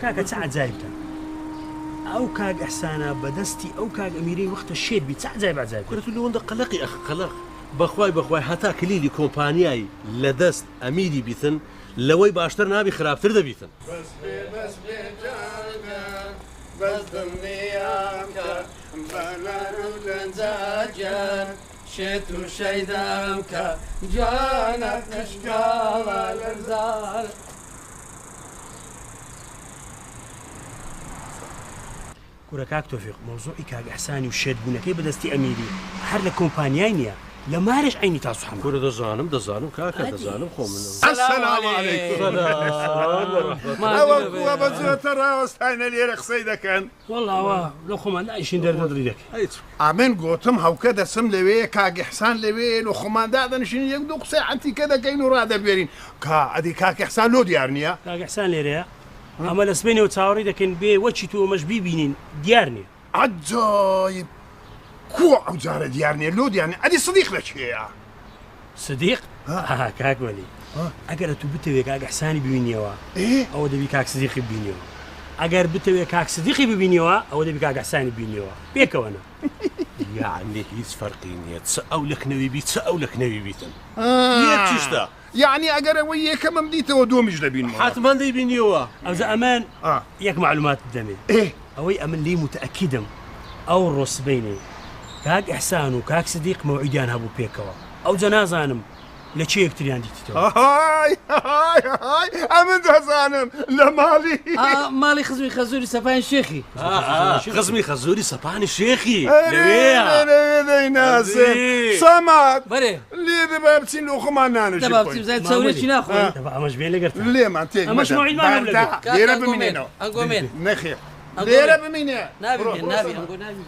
كاكا ساعة زايبتا او كاك احسانا بدستي او كاك اميري وقت الشيب بي ساعة زايب عزايب كرة اللي وندا قلقي اخ قلق بخواي هتا كليلي كومبانياي لدست اميري بيثن لوي باشتر نابي خرابتر دبيثن بس بجانا بس دميامك بنارو زاجان شتو شيدامك جانا اشكال الارزال كورا كاك توفيق موضوعي كاك احساني وشد بونكي بدستي اميري حر لكومبانياينيا لمارش عيني تاسو حمد كرة دزانم كاكا دزانم خو من السلام عليكم أوكوا بزوة ترى وستاين اللي رخصي كان والله واه لو خمان لا يشين در دريدك عمين قوتم هاو كذا سم لوي كاك إحسان لوي وخمان دا نشين يقدو قصي عنتي كذا كينو رادا بيرين كا أدي كاك إحسان لو ديارنيا كاك احسان ليريا اما الاسباني وتصاوري لكن بي وجهتو مش بيبينين ديارني عجايب كو عجارة ديارنيا لو يعني أدي صديق لك يا صديق؟ كاك ولي اگر تو بتوي كاك احساني ببينيوا إيه او دبي كاك صديقي ببينيوا اگر بتوي كاك صديقي ببينيوا او دبي كاك احساني ببينيوا بيك وانا يعني هيس فرقينية تسأولك نبي بيت تسأولك نبي بيتن يتشتا يعني أجر وياك ما بديت ودوم جلبين حتما دي بينيوا او زا امان ياك معلومات الدمي إيه اوي امان لي متاكدم او الرص بيني كاك احسان وكاك صديق موعدان هابو بيكوا او جنازانم لشي يكتريان ديتو هاي أمن دهزانم لمالي مالي خزمي خزوري سفاين شيخي خزمي خزوري سبحان الشيخي ليه نازل صمد بري ليه دبابتين لو خمان نانو دبابتي زايد تسوي شي ناخذ دابا مش بين اللي قلت ليه ما انت مش موعد ما نبلغ ديرها بمينينو انقومين نخير ديرها بمينينو نابي انقو نابي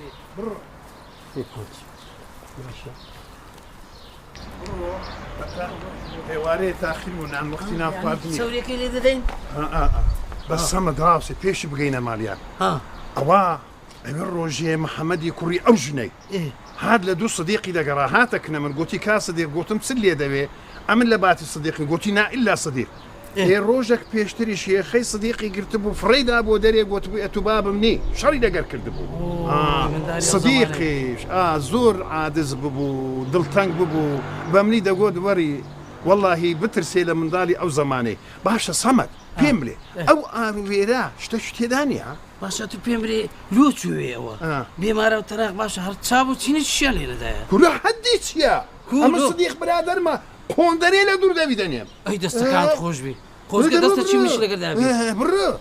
واري تاخرون عن وقتنا فاضي تسوي لك اللي ذين بس صمد راسي بيش بقينا ماليان أوا أمير روجي محمد يكوري أوجني هاد لدو صديقي دا قراهاتك نمر قوتي كا صديق قوتم تسلي دبي أمن لباتي صديقي قوتي نا إلا صديق إيه روجك بيشتري شيخي صديقي قرتبو فريدا أبو دري قوتبو أتباب مني شري دا قر كردبو صديقي زور عادز ببو دلتنق ببو بمني دا قود وري والله بترسيله من دالي أو زماني باشا صمد بيملي أو آرويرا شتشتي دانيا باشا تو بيمري لوتشوي اوا بيمارا وتراك باشا هر تصابو تشيني تشالي لدايا كل حديث يا أما صديق برادر ما قوندري لا دور دافي دانيا اي دستك عاد خوش بي خوش دستك شي مش لقر دابي برا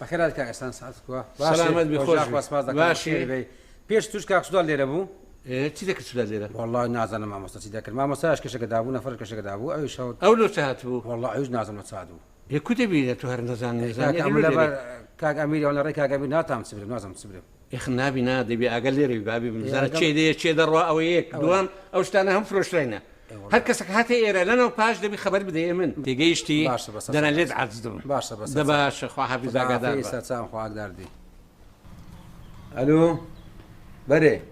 بخير عليك يا استاذ سعادتك سلامت بخوش ماشي بيش توش كاك سودال ليره بو تي ذاك السؤال ليرة والله نازل مع مستشفى ذاك ما مستاش كش قدابو نفر كش قدابو اي شو أولو تهاتبو والله عيوز نازل متساعدو يا كتبي تهر نزان كاك عمل كاك امير ولا ري كاك امير ناتام تسبر نازل تسبر إخنا بنا دبي أقل ليرة بابي مزارة شيء دي شيء دروا أو يك دوام أو شتانا هم فروش لينا هر كسك هاتي إيرا لنا وباش دبي خبر بدي من تيجيشتي دنا ليد عزدم باشا بس دباش خو حافظ قدار في ساتسام خو قدار دي الو بري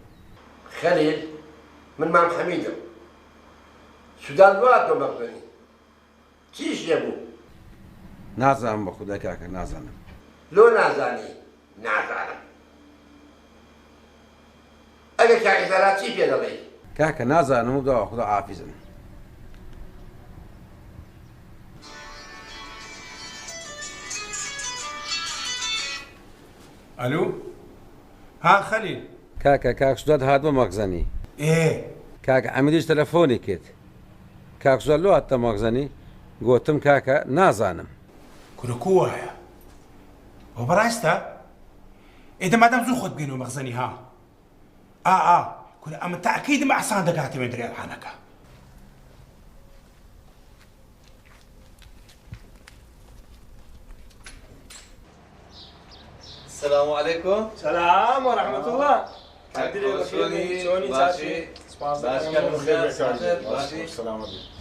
خليل من مام حميدة سودان واتو مقبني كيش يبو نازم بخدا كاك نازم لو نازاني نازانم اگه كاك ثلاثي في دلي كاك نازم موضوع خدا عافيزن الو ها خليل كاك سوداد هاد مغزني ايه كاك عمليش تلفوني كيت كاك سوداد لو حتى مغزني قوتم كاكا نازانم كنا كوايا وبراستا إذا ما دام زو خد بينو مخزني ها كنا أما تأكيد ما أحسن دقاتي من دريال حنكا السلام عليكم. سلام ورحمة الله.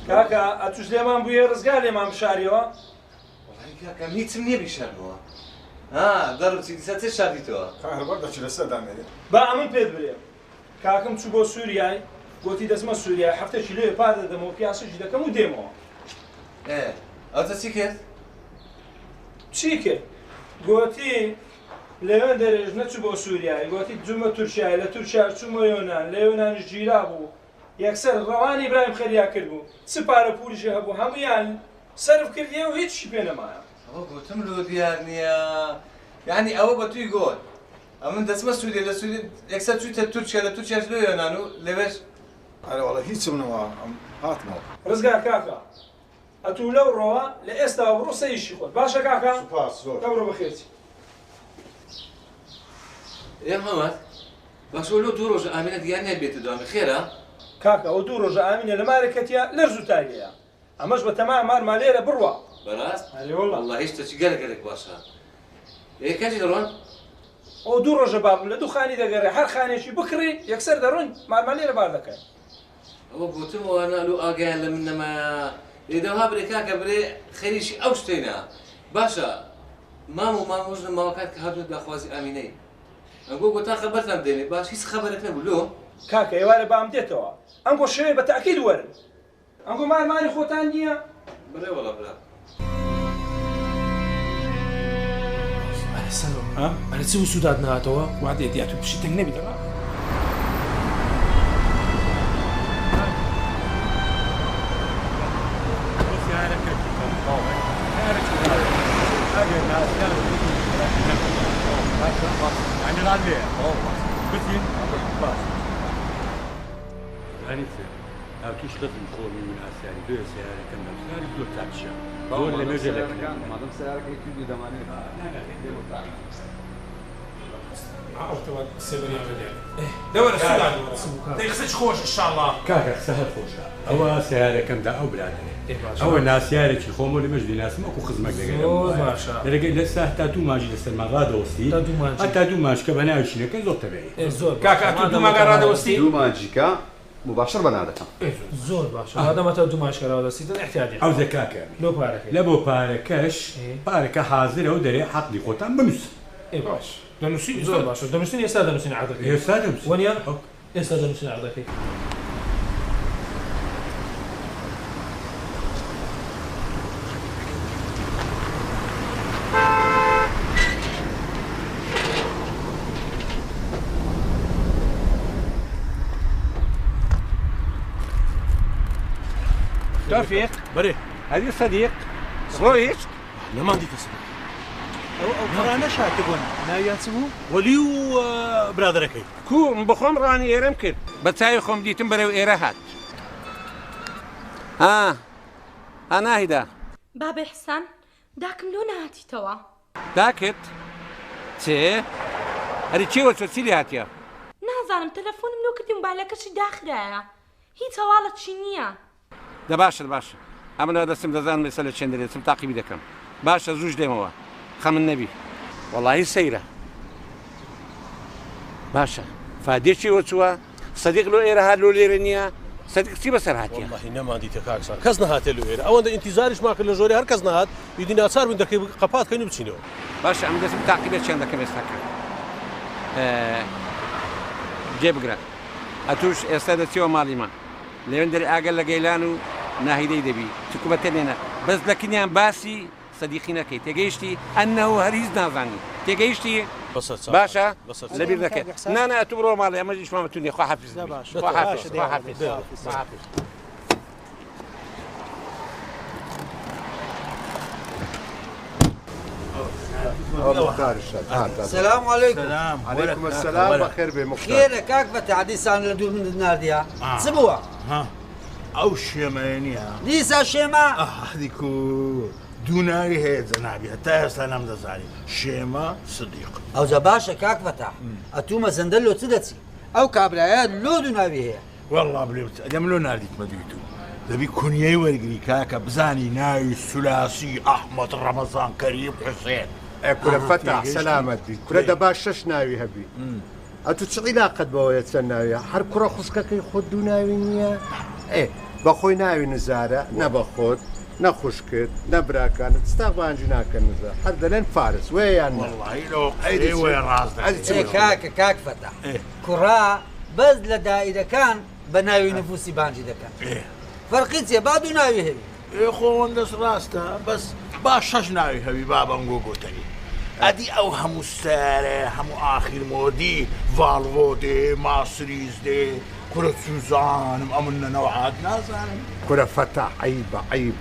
كاكا أتوش ليمان بويا رزقا ليمان بشاريوا. والله كاكا ميتم نية بيشارنوا. ضرب سيدي ساتي شارديتوا. كان برضه شو لسه دامي. بقى من بيد بريم. كاكم تشوفوا سوريا. قلتي دسمة سوريا حفتة شليه بعد دمو بياسو جدا كمو ديمو. إيه. أو تسيكت؟ چیکە گوتی لەوێن دەرێژ نەچوو بۆ سووریایی گوتی جومە تورکیای لە تورکیا چوومە یۆنان لە یۆنانیش گیرا بوو یەکسەر ڕەوانی ئیبراهیم خەریا کرد بوو چ پارە پولیشی هەبوو هەموویان سەرف کردیە و هیچی پێ نەمایە ئەوە گوتم لۆ دیار نییە یعنی ئەوە بە توی گۆت ئەمن دەچمە سووریە لە سووری یەکسەر چوویتە تورکیا لە تورکیاش لە یۆنان و لەوێش هەرە وەڵا هیچم نەوە هاتمەوە ڕزگار کاکە ئەتوو لەو ڕۆوە لە ئێستا بڕۆ سەیشی خۆت باشە کاکە دەبڕۆ بەخێرچی ئێ محەممەد باشە لەو دوو ڕۆژە ئامینە دیار نەبێتە دوامە خێرە کاکە ئەو دوو ڕۆژە ئامینە لە مارەکەتیە لەرز و تاگەیە ئەمەش بە تەمام مارما لێرە بڕوە بەڕاست والله هیچ تەچی گەلێک باشە کاتی دەڕۆن ئەو دوو ڕۆژە بابم لە دوو خانی دەگەڕێ هەر خانێکی بکڕی یەکسەر دەڕۆین مارما لێرە بار دەکەن ئەوە گوتمەوە نالو ئاگیان لە من نەمایە لێداوا برێ کاکە برێ خەریشی ئەو شتێنە باشە مام و مامۆژ لە ماوەکات کە هاتووە داخوازی ئامینەی ئەمگۆ گوتا خەبەرتان دێنێ باش هیچ خەبەرێک نەبوو لۆ کاکە ئێوارە بام دێتەوە ئەمگۆ شەوێ بە تاکید وەرن ئەمگۆ مارمانی خۆتان نییە بڵێ وەڵا برا ئەرە چ وسودات نهاتەوە وا دێت و پشتی تەنگ نەبیتەوە هاوکیش قسم خۆمی من ئاسیاری دوێ سیارەکەم نەوساری زۆر تاکشە زۆر لە مێژە مادەم سیارەکەی توی دەمانێت دەوەرە سودان دەی قسەی خۆش ئینشاءالله کاکە قسە هەر خۆشە ئەوە سیارەکەمدا ئەو برادێ ئەوە ناسیارێکی خۆمە لە مەژ دیناسم وەکو خزمەت دەگەێت لەستا هەتا دوو ماژی لەسەر ماغا دەوەستی هەتا دوو ماژکە بە ناوی شینەکە زۆر تەبێت کاکە تو دوو ماگە ڕادەوەستی دوو ماجیکە مباشر بەنادەکەم زۆر باشە ئادەمەتە دوو ماشکەراوە دەستیتە احتیاجی ئەو دەکاکە لە بۆ پارەکەش پارەکە حازرە و دەرێ حەقی خۆتان بنووس باش دەنووسی زۆر باشە دەنووسین ئێستا دەنووسین عەقدەکەی ئێستا دەنووسین وەنیە ئێستا دەنووسین عەقدەکەی توفيق بري هذه صديق رويش لما عندي تصديق او قرانا شاتبون لا ياتبو وليو برادركي كو بخوم راني ايرم كر بتاي خوم ديتم بريو ايرهات انا هيدا بابا حسن داكم لو نهاتي توا داكت تي هذه تشي وتسيلي هاتيا نازانم تلفون منو كردي موبايلەکەشی داخرایە هیچ هەواڵەتشی نییە ده باشە ئەمە دەستم دەزانم لەسەر لە چێن دەرێتم تاقیبی دەکەم باشە زووش دێمەوە خەمن نەبی وەڵاهی سەیرە باشە فادێکی وەچووە سەدیق لۆ ئێرە هات لۆ لێرە نییە سەدیق چی بەسەر هاتیە والله نەمادیتە کاکسان کەس نەهاتێ لۆ ئێرە ئەوەندە ئینتیزاریش ماکرد لە ژۆری هەر کەس نەهات ویدی ناچار بووین دەکەی قەپات کەین و بچینەوە باشە ئەم دەستم تاقیبێت چێن دەکەم ئێستاکە جێبگرە ئەتوش ئێستا دەچیەوە ماڵیمان لەوێن دەری ئاگەر لە گەیلان و ناهیدەی دەبی چکوبەتە نێنە بەس لەکنیان باسی سەدیقی نەکەی تێگەیشتی ئەنەوە هەرگیز نازانی تێگەیشتی باشە لەبیر دەکەێت نانە ئەتوو بڕۆ ماڵێ ئەمە دیشمامەتونێ خواحافظ خواحافظ السلام عليكم. عليكم السلام بخير بمختار. خير كاك فتحديث عن لدول من الناردية. سبوها. ها. أو شيمانيا. ليس شيما. هذيكو دوناري هي زنابي حتى سلام دزاري. شيما صديق. أو زباشة كاك فتح. أتوما زندلو تدتي. أو كابرايات لو دوناري هي. والله بليت أدم لو نارديك مديتو. دبي كونيي ورقري كاكا بزاني ناوي الثلاثي أحمد رمضان كريم حسين. كورە فتح سەلامەت بی کورە دەبا شەش ناوی هەبی ئەتو چ عیلاقەت بەوەیە چەند ناویە هەر کوڕە خوشکەکەی خۆت دوو ناوی نییە بەخۆی ناوی نزارە نە بە خۆت نەخۆش کرد نەبراکانت ستا بانجی ناکەن نزار هەر دەڵێن فارس وەیان کاک فتح کوڕا بەس لە دائیرەکان بە ناوی نفوسی بانجی دەکەن فەرقی چێ با دوو ناوی هەبی خۆوەن دەست ڕاستە بەس با شەش ناوی هەوی با بەنگۆ گۆتەنی ئەدی ئەو هەموو سارە هەموو ئاخیر مۆدی ڤالڤۆ دێ ماسریز دێ کورە چوزانم ئەمن نەنەوەعات نازانم کورە فتح عیبە عیب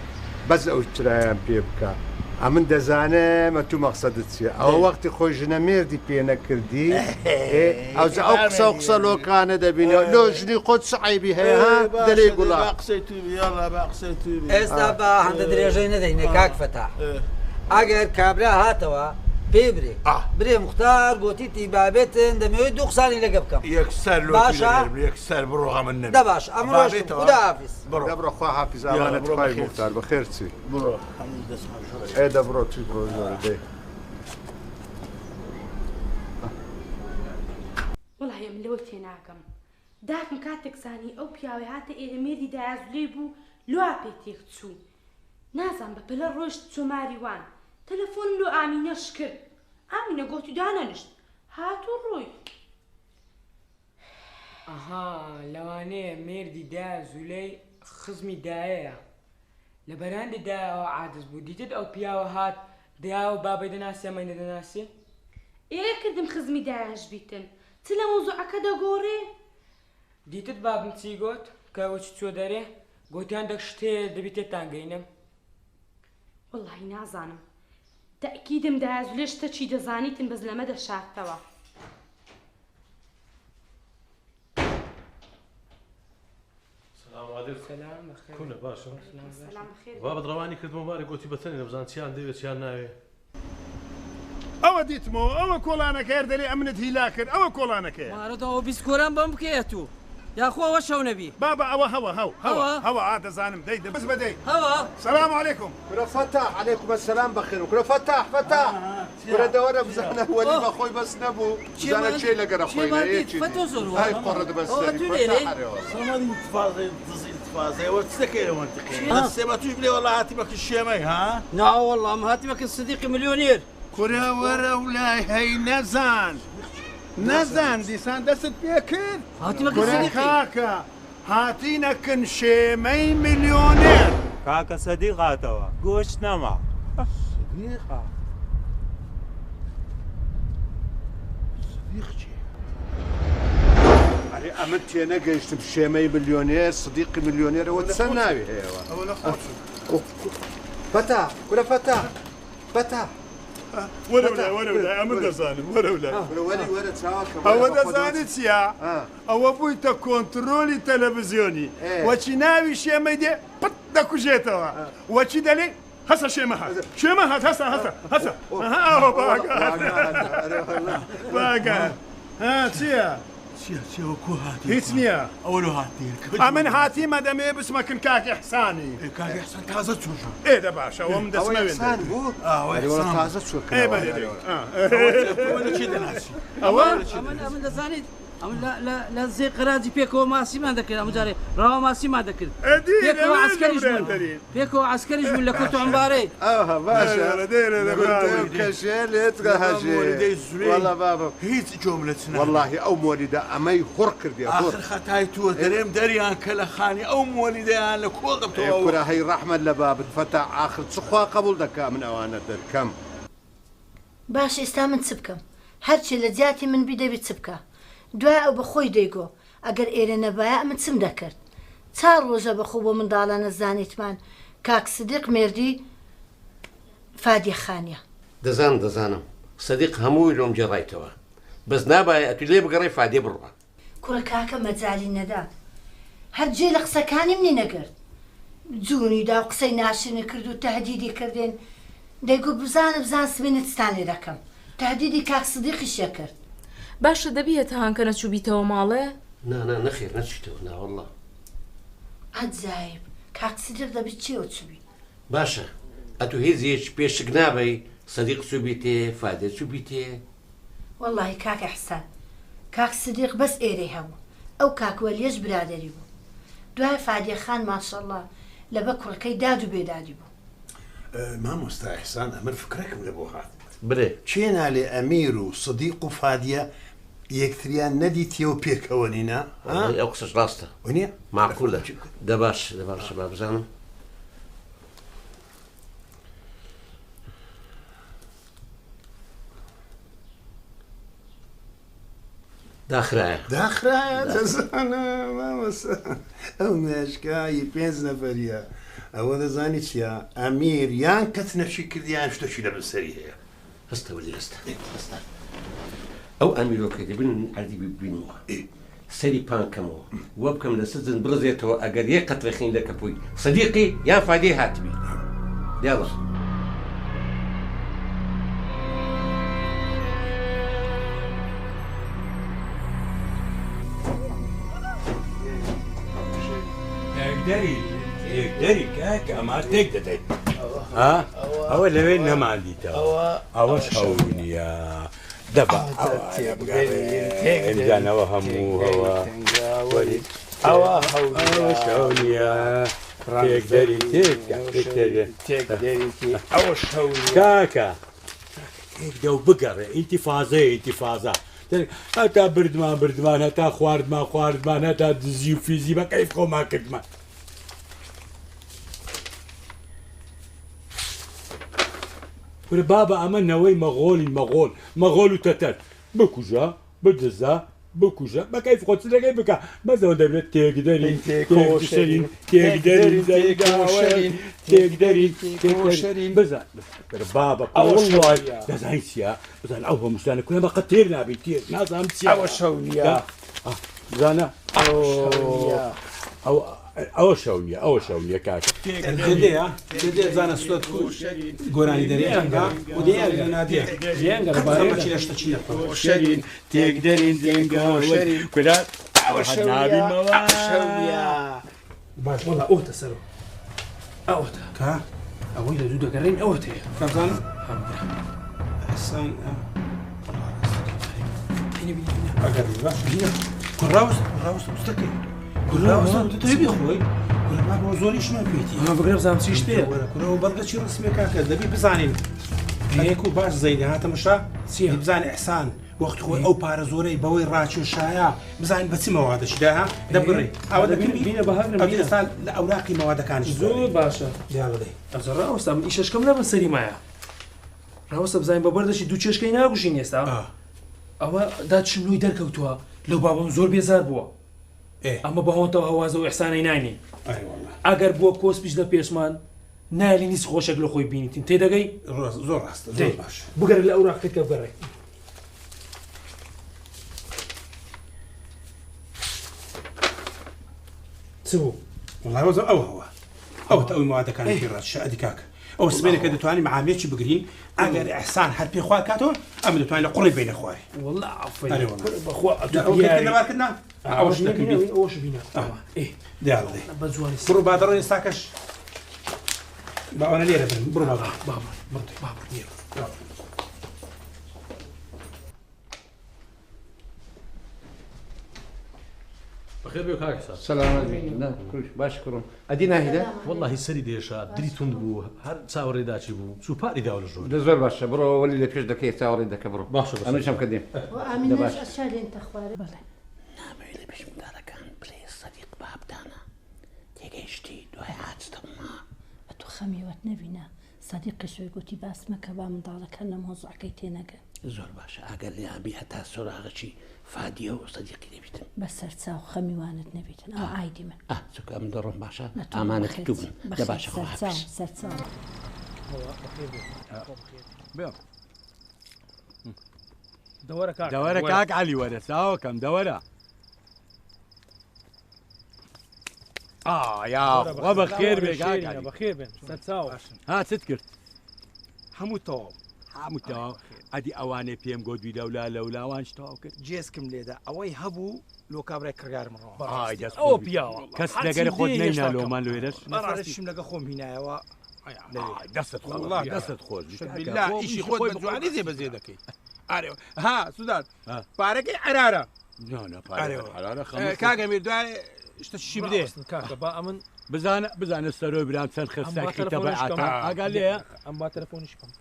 بەس ئەو چرایان پێ بکە ئەمن دەزانم تو مەقسەدت چیە ئەوە وەختی خۆی ژنە مێردی پێ نەکردی ئەو قسە و قسە لۆکانە دەبینەوە لۆ ژنی خۆت چ عیبی هەیە دەرێ گوڵا ئێستا بە هەندە درێژەی نەدەینێ کاک فتح ئەگەر کابرا هاتەوە پێ برێ برێ مختار گوتی تیبابێتن دەمەوێت دوو قسانی لەگە بکەم یەکسەر بڕۆ من دە باش ئەمڕۆژ خوداحافیز بڕۆ خوا حافیز ئامانەت خوای مختار بەخێر چی بڕۆ ئێدە بڕۆ توی بڕۆ زۆرە دێ وڵای من لەوە تێناکەم داکم کاتێک زانی ئەو پیاوەی هاتە ئێرە مێردی دایازولێ بوو لوا پێ تێک چوو نازان بە پەلە ڕۆژ چۆماریوان تەلەفۆنم لۆ ئامینەش کرد ئامینە گۆتی دانەنشت هاتوو ڕووی ئەها لەوانەیە مێردی دایازولەی خزمی دایەیە لە بەراندی دایەوە عادز بوو دیتت ئەو پیاوە هات دایاوە بابەی دەناسی ئەمەی نەدەناسی ئێرە کردم خزمی دایەش بیتن چ لە مۆزوعەکە دەگۆڕێ دیتت بابم چی گوت کەوەچ چۆ دەرێ گوتیان دەک شتێ دەبیتێتان گەینم وەڵڵاهی نازانم تەکیدم دایازولێ شتە چی دەزانیتن بەس لەمە دەشارتەوە کونە باشە بابەت ڕەوانی کردمەوە بارێک گوتی بەتەنی نەبزان چیان دەوێت چیان ناوێ ئەوە دیتمەوە ئەوە کۆڵانەکە هەردەلێ ئەمنت هیلا کرد ئەوە کۆڵانەکەی مارەتەوە بیست کۆران بەم بکەیە تو یاخۆ ئەوە شەو نەبی بابا ئەوە هەوە ئادەزانم دەی دەبز بەدەی هەوە سەلام عەلەیکوم کورە فتح عەلەیکوم ئەسسەلام بەخێر کورە فتح کورە دەوەرە بزانە وەلی بەخۆی بەس نەبوو بزانە چێ لەگەرە خۆی ئای قۆڕە دەبەستەوە چ دەکەیرە منتیقی سێمە توش بلێ وەڵا هاتی بەکە شێمەی ها ناوەڵڵا ئەم هاتی بەکە سدیقی ملیۆنێر کورە وەرە ولای هەی نەزان دیسان دەست پێ کرد کورە کاکە هاتینەکن شێمەی ملیۆنێر کاکە سەدیق هاتەوە گۆشت نەما ئەمە تێنەگەیشتم شێمەی ملیۆنێر سدیقی ملیۆنێرەوە چەند ناوی هەیەوە فتح کورە فتح وەرە ئەمە دەزانم ئەوە دەزانێت چیە؟ ئەوە بوویتە کۆنترۆلی تەلەڤیزیۆنی وەچی ناوی شێمەی دێ پت دەکوژێتەوە وەچی دەڵێ هەسە شێمە هات هەسە ئەوە باگات چییە؟ هیچ نییە ئەمن هاتیمە دەمێ بسمەکن کاک ئەحسانی تازە چۆژ ئێدە باشە ئەوم دەسمەوێن تازە چۆ ئەوە دەزانیت لە زێ قەراجی پێکەوە ماسیمان دەکرد ئەمجارێ ڕاوە ماسیمان دەکرد پێکەوە عسکەریش بوون لە کورت عەمبارەی هیچ جۆملت واللهی ئەو مۆلیدا ئەمەی خوڕ کردی خەتای تووە دەرێم دەریان کە لە خانی ئەو مۆلیدەیان لە کۆڵ دەبتەوە کورە هەی ڕەحمەت لە بابت فتح ئاخر چخوا قبول دەکا من ئەوانە دەرکەم باش ئێستا من چ بکەم هەرچی لە جیاتی من بی دەبێت چ بکە دوای ئەو بەخۆی دەیگۆ ئەگەر ئێرە نەبایە من چم دەکرد چار ڕۆژە بەخۆ بۆ منداڵانە زانیتمان کاک سدیق مێردی فادیە خانیە دەزانم سەدیق هەمووی لۆم جێڕایتەوە بەس نابایە ئەتو لێ بگەڕێ فادێ بڕوە کوڕە کاکە مەجای نەدا هەرجێ لە قسەکانی منی نەگرت جوونی دا و قسەی ناشرنە کرد و تەهدیدی کردێن دەیگو بزان سبێنت ستانێ دەکەم تەهدیدی کاک سدیقیشە کرد باشە دەبیێت هەانکە نەچوو ماڵێ؟ نەخێر نەچیتەوە ناوەڵڵا ئەجایب کاک سدیق دەبێت چێوە چوبی باشە ئەتو هیچ پێشک نابەی صديق سوبيتي فادي سوبيتي والله كاك إحسان كاك صديق بس إيري هو أو كاك وليش برادري بو دوای فادي خان ما شاء الله لبكر كي دادو بيدادي بو ما مستا إحسان أمر فكرك من أبو هات بري چينا لأمير وصديق فادية يكتريان ندي تيو بيكونينا ها أقصد راسته ونيا معقولة دباش شباب زانم داخرة دزانا ما مسا أو ماشكاي بينز نفريا أو دزاني تيا أمير يان كتنفشي كرديان شتوشي لبسرية هستولي هستا أو أميرو كده بين عادي بينو سري بانكمو وابكم لسزن برزيتو أجر يقتل خين لك بوي صديقي يا فادي هاتبي يلا يقدري كاك ما تقدر ها أو اللي وين ما عندي توا أو شاوني يا دبا إنجانا وهمو هوا أو شاوني يا تقدري تقدري أو شاوني كاكا دو بقرة انتفاضة هتا بردمان هتا خواردمان هتا دزي وفيزي ما كيف خو ما كدمان بابا أما نوي مغول وتتر بكوجا بدزا بكوجا ما كيف خد سنة كيف ما زود دبلت تقدرين بزا بابا والله لازم سيا بزا أوه مشان كنا ما قتيرنا بيتير لازم سيا أو شونيا زانا أو شونيا كاك دي زانا سلوت قراني دريانغا ودي أرغناديا دريانغا بارما تشيلاشتا تشيلا شرين تقدرين زنقا كلات نابي مواد شونيا باش والله أوتا سلو أوتا كا أويلا دودا قرين أوتا كم زانا حسان هنا بينا كراوس مستقل كراوس تتربي خوي كل ما بوزوني شنو بيتي أنا بقرب زام سيشتي كراو بلغة شي رسمي كاكا دبي بزانين هيكو باش زيني هاتا مشا سي بزاني إحسان وقت خوي أو بارزوري بوي راتشو شايا بزاني بس مواد شداها دبري أو بينا بهاجنا بينا صار الأوراقي مواد كانت زود باشا يلا دي أزرع وسام إيش كم لا بنسري معاه راوس بزاين ببردش دوتشش كينا وجين يستا أما دات شنو يدركوتوا لو بابا زور بيزار بوا أما بهون تو هوازو وإحسان يناني أي والله أجر بوا كوس بيجدا بيشمان نالي نيس خوشك لو خوي بيني تنتي دقي زور راست زور باش بقر الأوراق كتكب قري سبو والله وزو أو تأوي مواد كانت في الرش أدي كاك أو سبينك كده تواني مع ميتش بقرين أجر إحسان حد بيخوا كاتو أمد تواني لقريب بين إخواري والله عفوا أنا والله بخوا كنا ماركنا أوش بينا أوش بينا إيه دي على دي برو بادرون يستاكش بقى ليه برو بابا نيرو بخير بيك هاك صار سلام عليكم لا كلش باشكرهم ادينا هيدا والله سري ديشا دري تندبو هر تصاوري داتشي بو سو باري داول الجو دزول باشا برو ولي اللي فيش دكي تصاوري دك برو باشا انا شم كديم وامين ايش اشاري انت اخواري نعم اللي مش مدار كان بليز صديق باب دانا تيجيشتي دو عادستما اتو خمي وتنبينا صديقي شوي قلتي باس ما كبا من دارك انا موضوع كيتينك زول باشا اقل لي ابي حتى سورة غشي فادية وصديقي نبيتن بس سرتساو خمي وانت نبيتن او عايدي من سكا من دورهم باشا امانة تبن ده باشا خو حبس سرتساو دورة كاك علي ورا ساو كم دورة يا وبخير بك يا بخير بن سرتساو ها تذكر حموتو ادي اواني بيم جود بي لولا وانش توك جيسكم ليدا اوي هبو لو كابري كرغار مرو او بيا كس دغري خود نينا لو مان لو يرس ما راسش لغا خوم هنا دەستت والله دەستت خۆش بالله ئیشی خۆت بە جوانی زێ بەزێ دەکەی ها سودان پارەکەی عرارە کاگەمیر دوای شتەشی بدێ کاکە با ئەمن بزانە سەرۆی برام چەند خستاکی تەبعاتە ئاگا لێە ئەم با تەلەفۆنیش بکەم.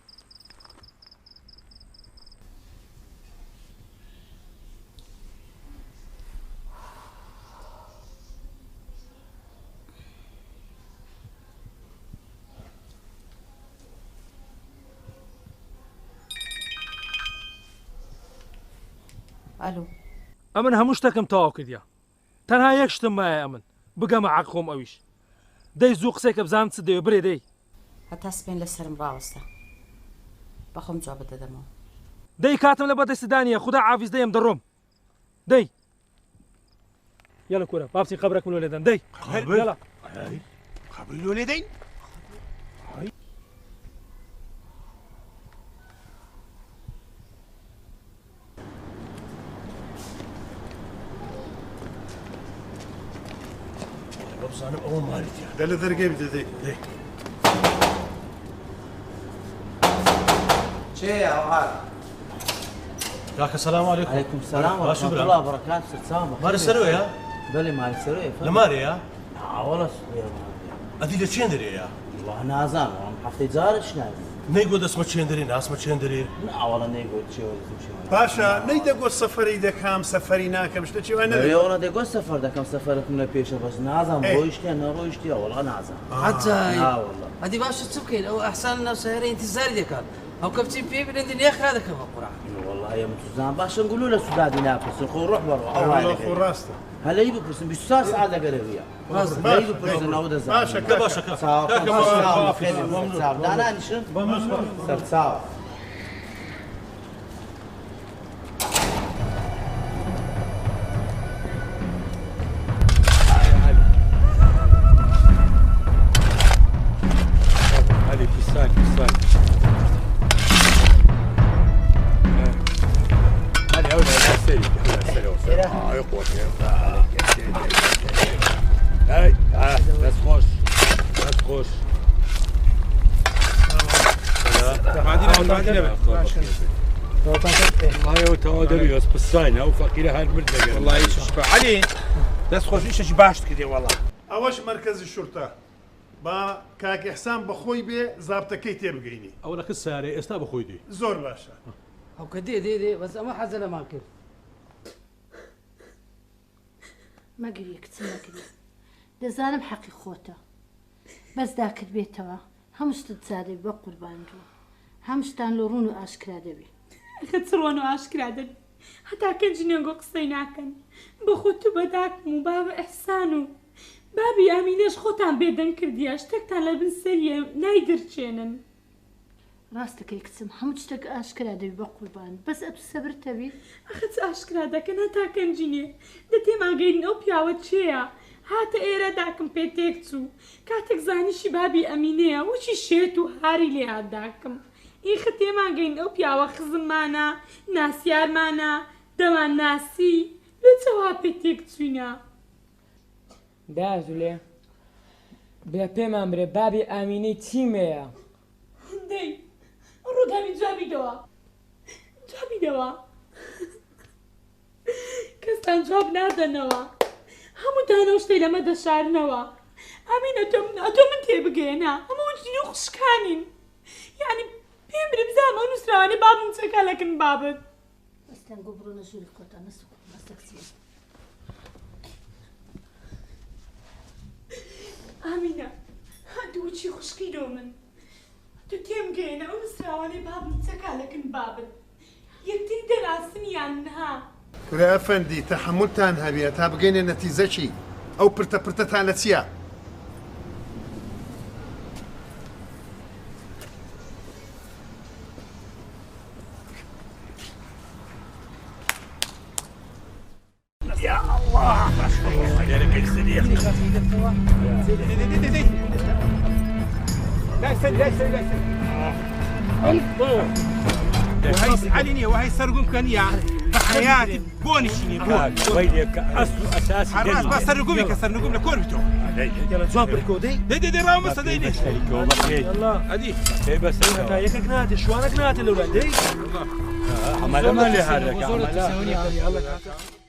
ئەلو ئەمن هەموو شتەکەم تەواو کردیا تەنها یەک شتم وایە ئەمن بگەمە عەق خۆم ئەویش دەی زوو قسێکە بزانم چ دەوێ برێ دەی هەتا سپێن لە سرم ڕاوەستە بەخۆم جواب بدەدەمەوە دەی کاتم لە بەدەستدانیە خوددا عافیز دەیم دەڕۆم دەی یالا کورە بابچین قەبرەکم لۆ لێدەن دەی یالا قەبری لۆ لێدەین بزانم ئەوە مالیتە دە لە دەرگای بدەدەی چێ ئەوهات کاکە سەلام عەلەیکوم. عەلەیکوم سەلام وەرەحمەتوڵڵا وبەرەکات سرچاومە مارە سەرۆیە؟ بەڵێ مارە سەرۆیە لە مارەیە؟ ئاوەڵە ئەدی لە چێن دەرەیە؟ والله نازانم هەفتەی جارش ناوێت نەیگۆ دەسمە چێن دەرێ ناسمە چێن دەرێ ئاوەڵە نەیگۆ چێوە باشە نەیدەگۆ سەفەری دەکەم سەفەری ناکەم شتە چێوە نەوێوەڵە دەگۆ سەفەر دەکەم سەفەرەکەم لە پێشە بەس نازانم ڕۆیشتە نەڕۆیشتی ئەوڵە نازانم حەجای ئەدی باشە چ بکەین ئەو ئەحسان ناو سەهرە ئینتیزاری دەکات ئەو کەپچین پێ بێنێ نێخرا دەکەم بە قورعان والله ئێمە توزان باشە گولو لە سودادی ناپرسن خۆ ڕۆح بەڕۆ خۆ ڕاستە هەلەی بپرسن 24 ساعت لەگەرەویە هەلەی بپرسن ئەو دەزانم باشە دانانیشن سەرچاوە علی دەست خۆش ئیشەکی باشت کردێ وەڵا ئەوەش مەرکەزی شورتە با کاک ئیحسان بەخۆی بێ زابتەکەی تێبگەینی ئەو لە خست سارێ ئێستا بەخۆی دی زۆر باشە ئەو کە دێ دێ دێ بەس ئەمە حەزە لەمان کرد مەگری کچم مەگری دەزانم حەقی خۆتە بەس داکرد بێتەوە هەموو شتت جارێ بە قوربانەوە هەموو شتان لە ڕوون و ئاشکرا دەبێ خە چڕۆن و ئاشکرا دەبێ هەتا کەنجینێگۆ قسەی ناکەن بە خۆت و بەداکم و بابە ئەحسان و بابی ئامینەش خۆتان بێدەنگ کردیە شتێکتان لە بن سەریە نایدرچێنن ڕاستەکەی کچم هەموو شتێک ئاشکرا دەبێ بە قوربان بەس ئەتو سەبرتەبی ئەخە چ ئاشکرا دەکەن هەتا کەنجینێ دە تێماگەین ئەو پیاوە چێیە هاتە ئێرە داکم پێ تێک چوو کاتێک زانیشی بابی ئەمینەیە وچی شێت و هاری لێ هات داکم ئیخە تێماگەین ئەو پیاوە خزممانە ناسیارمانە دەمان ناسی لە چەوا پێ تێک چوینە دازولێ بێ پێمان برێ بابی ئامینەی چیمەیە دەی ڕووداوی جوابیدەوە جوابیدەوە کەستان جواب نادەنەوە هەمووتانە شتەی لەمە دەشارنەوە ئامینە تۆ من تێبگەێنە ئەمە وجدین و خوشکانین یعنی پێم برێ بزانم ئەو نووسراوانەی بابم چەکەلەکن بابت ئەستان گۆ بڕۆنە ژووری خۆتان نەسوکن مەستەکچی ئامینە دووچی خوشکی دۆ من تو تێمگەێنە ئەو نووسراوانەی بابم چەکەلەکن بابت یەکتری دەراسنیان نها کورە ئەفەندی تەحەمولتان هەبێ تا بگەینە نەتیزەچی ئەو پرتە پرتەتان لە چییە؟ يا الله عليك الصديق لا يسد لا يسد لا يسد عليني وهي سرقون كان يا حياتي بوني شيني بون ويلك اصل اساسي حراس بس سرقومي كسرقوم لكور بتوع يلا جواب بركودي دي راو مستديني يلا ادي بس هيك نادي شوانك نادي الاولاد دي عمال ما لي هذا يلا